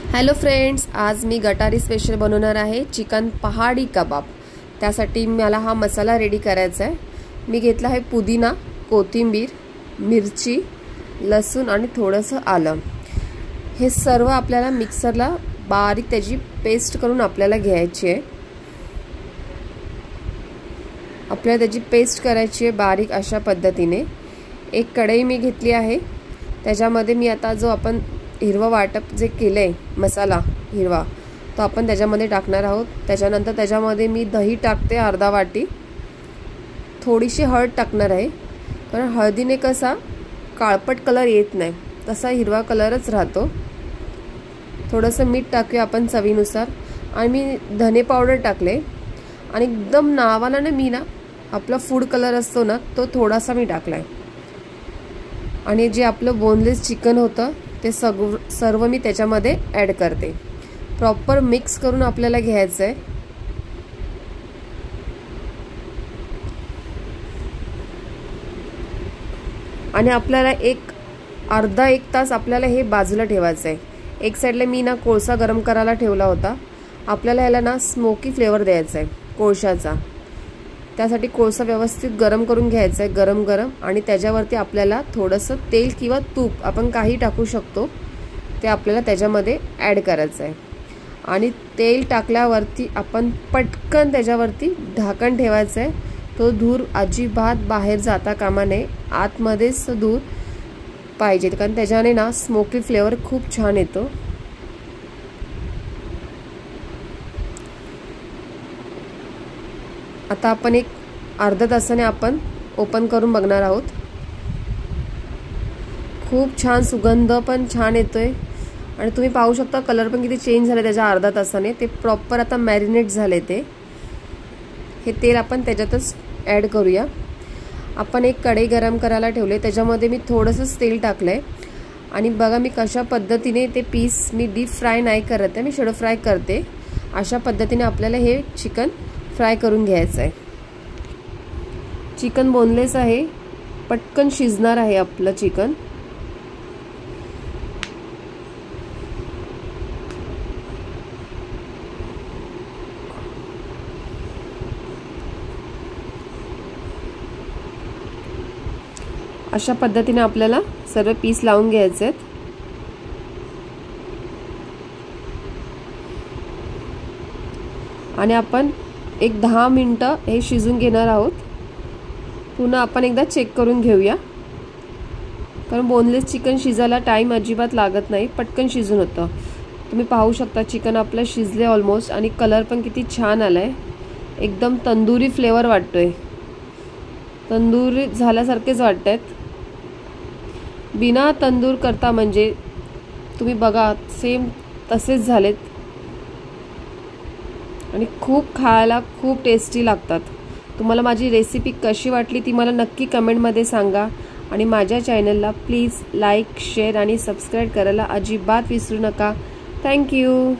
Hello friends, आज मी गटारी special बनवणार आहे चिकन पहाडी कबाब। त्यासाठी मला हा मसाला रेडी करायचा आहे। मी घेतला आहे पुदिना, कोथिंबीर, मिरची, लसूण आणि थोडंसं आलं। हे सर्व आपल्याला मिक्सरला बारीक त्याची पेस्ट करून आपल्याला घ्यायची आहे। आपल्याला त्याची पेस्ट करायची आहे बारीक अशा पद्धतीने। एक कढई मी घेतली आहे, त्याच्यामध्ये मी आता जो आपण हिरवा वाटप जे केलंय मसाला हिरवा तो आपण त्याच्यामध्ये टाकणार आहोत। त्याच्यानंतर त्याच्यामध्ये मी दही टाकते अर्धा वाटी, थोडीशी हळद टाकणार आहे, कारण हळदीने कसा काळपट कलर येत नाही, तसा हिरवा कलरच राहतो। थोडंसं मीठ टाकूया आपण चवीनुसार, आणि मी धने पावडर टाकले, आणि एकदम नावाला मी आपला फूड कलर असतो ना तो थोडासा मी टाकलाय। आणि जे आपलं बोनलेस चिकन होतं ते सर्व मी त्याच्यामध्ये ॲड करते। प्रॉपर मिक्स करून आपल्याला घ्यायचं आहे। आणि आपल्याला अर्धा एक तास आपल्याला हे बाजूला ठेवायचं आहे। एक साईडला मी कोळसा गरम करायला ठेवला होता। आपल्याला याला स्मोकी फ्लेवर द्यायचा आहे कोळशाचा। त्यासाठी कोळसा व्यवस्थित गरम करून घ्यायचा आहे, गरम आणि त्याच्यावरती आपल्याला थोडंसं तेल किंवा तूप आपण काही टाकू शकतो, ते आपल्याला त्याच्यामध्ये ॲड करायचं आहे। आणि तेल टाकल्यावरती आपण पटकन त्याच्यावरती झाकण ठेवायचं आहे। तो धूर अजिबात बाहेर जाता कामा नये, आतमध्येच धूर पाहिजे, कारण त्याच्याने स्मोकी फ्लेवर खूप छान येतो। आता आपण एक अर्धा तासाने आपण ओपन करून बघणार आहोत। खूप छान सुगंध पण छान येतोय, आणि तुम्ही पाहू शकता कलर पण किती चेंज झाले त्याच्या अर्धा तासाने। ते प्रॉपर आता मॅरिनेट झाले। हे तेल आपण त्याच्यातच ॲड करूया। आपण एक कढई गरम करायला ठेवले, त्याच्यामध्ये मी थोडंसं तेल टाकलंय, आणि बघा मी कशा पद्धतीने ते पीस मी डीप फ्राय नाही करत आहे, मी शॅलो फ्राय करते। अशा पद्धतीने आपल्याला हे चिकन फ्राय करून घ्यायचं आहे। चिकन बोनलेस आहे, पटकन शिजणार आहे आपलं चिकन। अशा पद्धतीने आपल्याला सर्व पीस लावून घ्यायचे आहेत। आणि आपण एक 10 मिनिटं हे शिजून घेणार आहोत। पुन्हा आपण एकदा चेक करून घेऊया, कारण बोनलेस चिकन शिजायला टाइम अजिबात लागत नाही, पटकन शिजून होतं। तुम्ही पाहू शकता चिकन आपलं शिजले ऑलमोस्ट, आणि कलर पण किती छान आलाय। एकदम तंदुरी फ्लेवर वाटतोय, तंदुरी झाल्यासारखेच वाटतात। बिना तंदूर करता म्हणजे तुम्ही बघा सेम तसेच झालेत, आणि खूप खायला खूप टेस्टी लागतात। तुम्हाला माझी रेसिपी कशी वाटली ती मला नक्की कमेंटमध्ये सांगा, आणि माझ्या चॅनलला प्लीज लाईक, शेअर आणि सबस्क्राईब करायला अजिबात विसरू नका। थँक्यू।